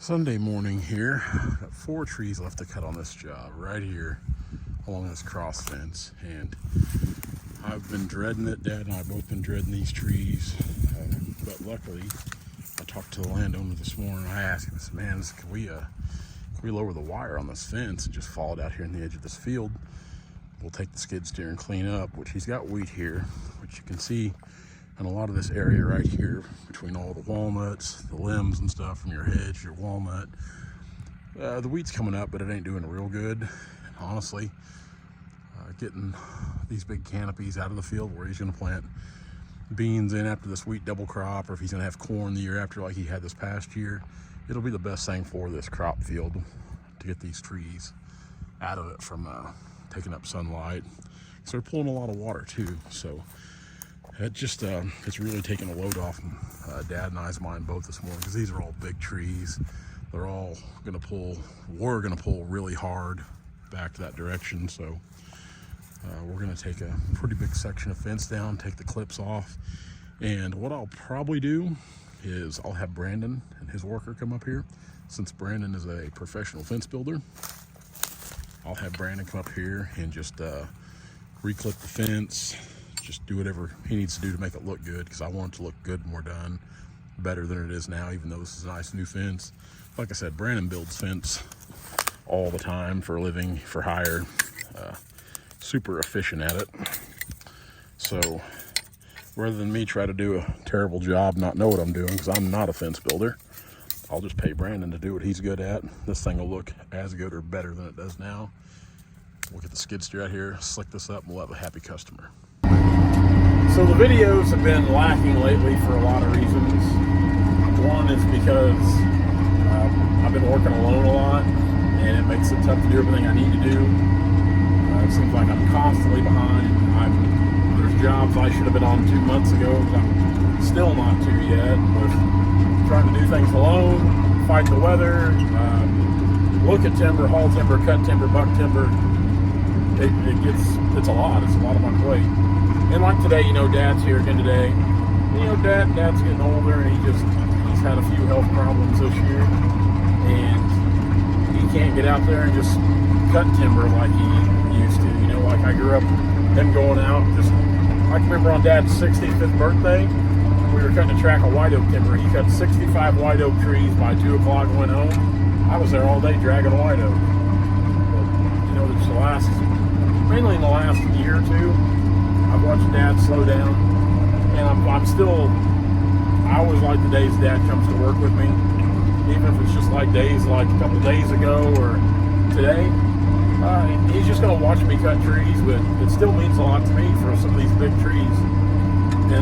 Sunday morning here. Got 4 trees left to cut on this job right here along this cross fence, and I've been dreading it. Dad and I have both been dreading these trees, but luckily I talked to the landowner this morning. I asked him, I said, man, can we lower the wire on this fence and just fall it out here in the edge of this field? We'll take the skid steer and clean up, which he's got wheat here, which you can see in a lot of this area right here between all the walnuts, the limbs and stuff from your hedge, your walnut. The wheat's coming up, but it ain't doing real good. Honestly, getting these big canopies out of the field where he's gonna plant beans in after this wheat double crop, or if he's gonna have corn the year after like he had this past year, it'll be the best thing for this crop field to get these trees out of it from taking up sunlight. So they're pulling a lot of water too, so it just it's really taking a load off Dad and I's mind both this morning, because these are all big trees. They're all we're gonna pull really hard back to that direction. So we're gonna take a pretty big section of fence down, take the clips off, and what I'll probably do is I'll have Brandon and his worker come up here. Since Brandon is a professional fence builder, I'll have Brandon come up here and just reclip the fence, just do whatever he needs to do to make it look good, because I want it to look good when we're done, better than it is now, even though this is a nice new fence. Like I said, Brandon builds fence all the time for a living, for hire, super efficient at it. So rather than me try to do a terrible job, not know what I'm doing, because I'm not a fence builder, I'll just pay Brandon to do what he's good at. This thing will look as good or better than it does now. We'll get the skid steer out here, slick this up, and we'll have a happy customer. So the videos have been lacking lately for a lot of reasons. One is because I've been working alone a lot, and it makes it tough to do everything I need to do. It seems like I'm constantly behind. There's jobs I should have been on 2 months ago, but I'm still not to yet. With trying to do things alone, fight the weather, look at timber, haul timber, cut timber, buck timber. It's a lot. It's a lot of my plate. And like today, Dad's here again today. Dad's getting older, and he's had a few health problems this year, and he can't get out there and just cut timber like he used to. Like I grew up, him going out. I can remember on Dad's 65th birthday, we were cutting a track of white oak timber. He cut 65 white oak trees by 2 o'clock and went home. I was there all day dragging white oak. But, mainly in the last year or two, I've watched Dad slow down, and I always like the days Dad comes to work with me, even if it's just like days like a couple days ago or today. He's just going to watch me cut trees, but it still means a lot to me for some of these big trees. And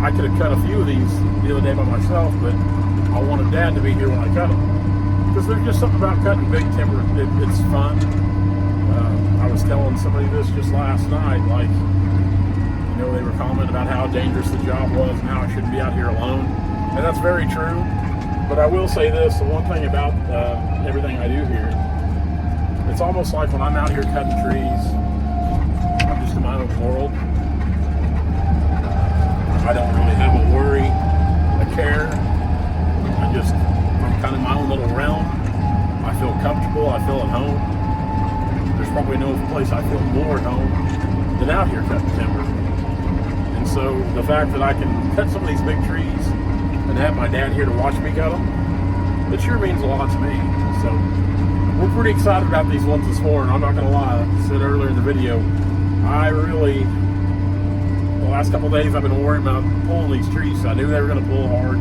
I could have cut a few of these the other day by myself, but I wanted Dad to be here when I cut them, because there's just something about cutting big timber. It's fun. I was telling somebody this just last night, like, they were commenting about how dangerous the job was and how I shouldn't be out here alone. And that's very true. But I will say this, the one thing about everything I do here, it's almost like when I'm out here cutting trees, I'm just in my own world. I don't really have a worry, a care. I'm kind of in my own little realm. I feel comfortable, I feel at home. There's probably no place I feel more at home than out here cutting timber. And so the fact that I can cut some of these big trees and have my dad here to watch me cut them, it sure means a lot to me. So we're pretty excited about these ones this morning. I'm not going to lie, like I said earlier in the video, the last couple of days I've been worrying about pulling these trees. I knew they were going to pull hard.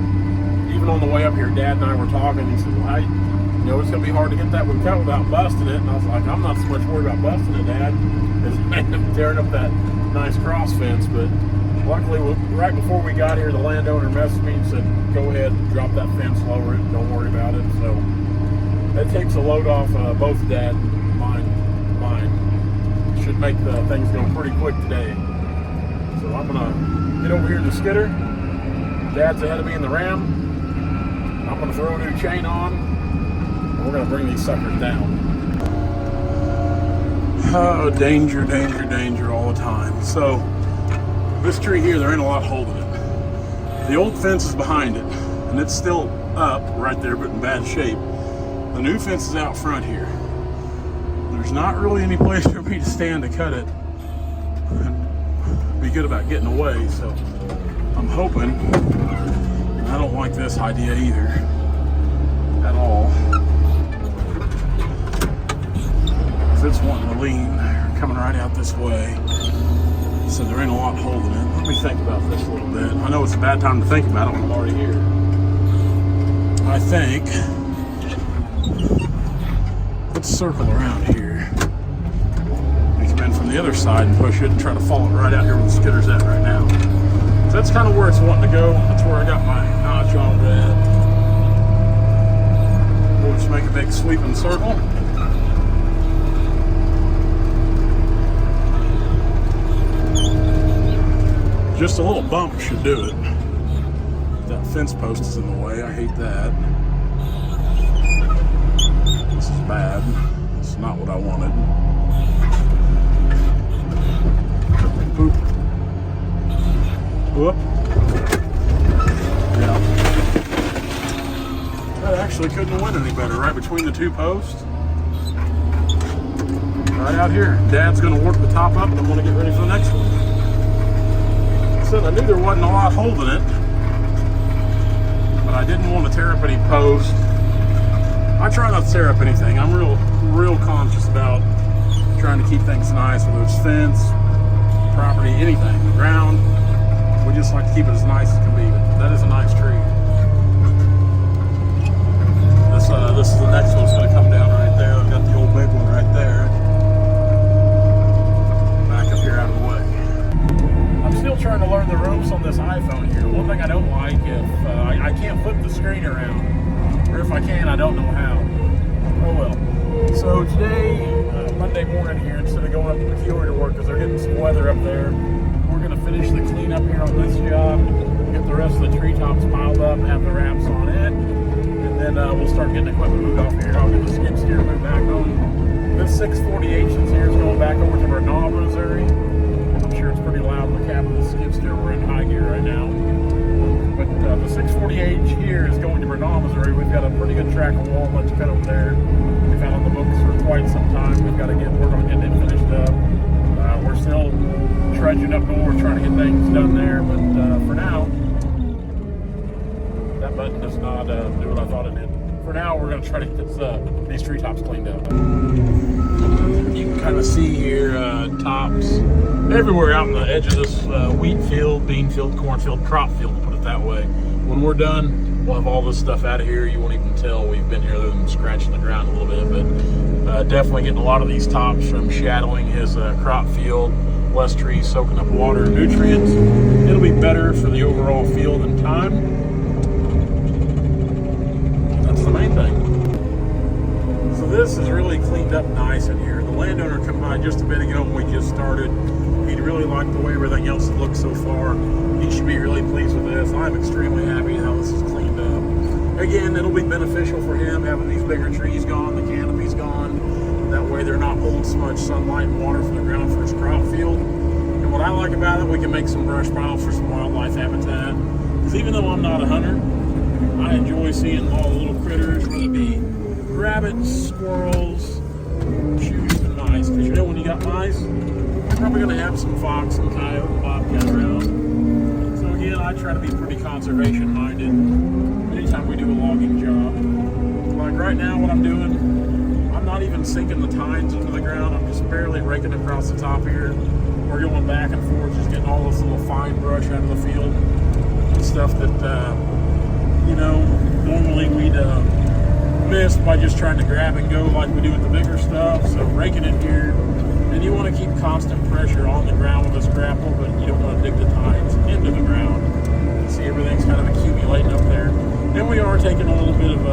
Even on the way up here, Dad and I were talking. He said, well, it's going to be hard to get that one cut without busting it. And I was like, I'm not so much worried about busting it, Dad, as tearing up that nice cross fence. But luckily, right before we got here, the landowner messaged me and said, go ahead and drop that fence, lower it, don't worry about it. So that takes a load off both Dad and mine. Should make the things go pretty quick today. So I'm going to get over here to the skidder. Dad's ahead of me in the ram. I'm going to throw a new chain on. We're going to bring these suckers down. Oh, danger, danger, danger all the time. So this tree here, there ain't a lot holding it. The old fence is behind it, and it's still up right there, but in bad shape. The new fence is out front here. There's not really any place for me to stand to cut it and be good about getting away, so I'm hoping. I don't like this idea either at all. If it's wanting to lean, they're coming right out this way, so there ain't a lot holding it. Let me think about this a little bit. I know it's a bad time to think about it when I'm already here. I think let's circle around here and come in from the other side and push it and try to follow it right out here where the skidder's at right now. So that's kind of where it's wanting to go. That's where I got my notch on that. We'll just make a big sweeping circle. Just a little bump should do it. That fence post is in the way. I hate that. This is bad. This is not what I wanted. Boop. Whoop. Yeah. That actually couldn't have went any better. Right between the two posts. Right out here. Dad's going to work the top up and I'm going to get ready for the next one. I knew there wasn't a lot holding it, but I didn't want to tear up any posts. I try not to tear up anything. I'm real conscious about trying to keep things nice, whether it's fence, property, anything, the ground. We just like to keep it as nice as can be. But that is a nice tree. This is the next one that's going to come down right there. I've got the old big one right there. Back up here out of the way. I'm still trying to learn the ropes on this iPhone here. One thing I don't like, if I can't flip the screen around, or if I can, I don't know how. Oh well. So today, Monday morning here, instead of going up to Peculiar to work because they're getting some weather up there, we're going to finish the cleanup here on this job, get the rest of the treetops piled up, have the wraps on it, and then we'll start getting equipment moved off here. I'll get the skid steer moved back on. This 640H that's here is going back over to Bernal, Missouri. It's pretty loud in the cab of the skid steer. We're in high gear right now. But the 640H here is going to Bernal, Missouri. We've got a pretty good track of walnuts cut over there. We've had on the books for quite some time. We've got to work on getting it finished up. We're still trudging up north trying to get things done there. But for now, that button does not do what I thought it did. For now, we're going to try to get these treetops cleaned up. You can kind of see here tops everywhere out on the edge of this wheat field, bean field, cornfield, crop field, to put it that way. When we're done, we'll have all this stuff out of here. You won't even tell we've been here other than scratching the ground a little bit, but definitely getting a lot of these tops from shadowing his crop field, less trees soaking up water and nutrients. It'll be better for the overall field and time. That's the main thing. So this is really cleaned up nice in here. The landowner come by just a bit ago when we just started. He really liked the way everything else has looked so far. He should be really pleased with this. I'm extremely happy how this is cleaned up. Again, it'll be beneficial for him having these bigger trees gone, the canopy's gone. That way they're not holding so much sunlight and water from the ground for his crop field. And what I like about it, we can make some brush piles for some wildlife habitat. Because even though I'm not a hunter, I enjoy seeing all the little critters, whether it be rabbits, squirrels, shoes, and mice. Because you know when you got mice, you're probably going to have some fox, some coyote, and bobcat around. So again, I try to be pretty conservation-minded anytime we do a logging job. Like right now, what I'm doing, I'm not even sinking the tines into the ground. I'm just barely raking across the top here. We're going back and forth, just getting all this little fine brush out of the field. Stuff that, normally we'd miss by just trying to grab and go like we do with the bigger stuff. So raking in here, and you want to keep constant pressure on the ground with this grapple, but you don't want to dig the tines into the ground. You see everything's kind of accumulating up there. Then we are taking a little bit of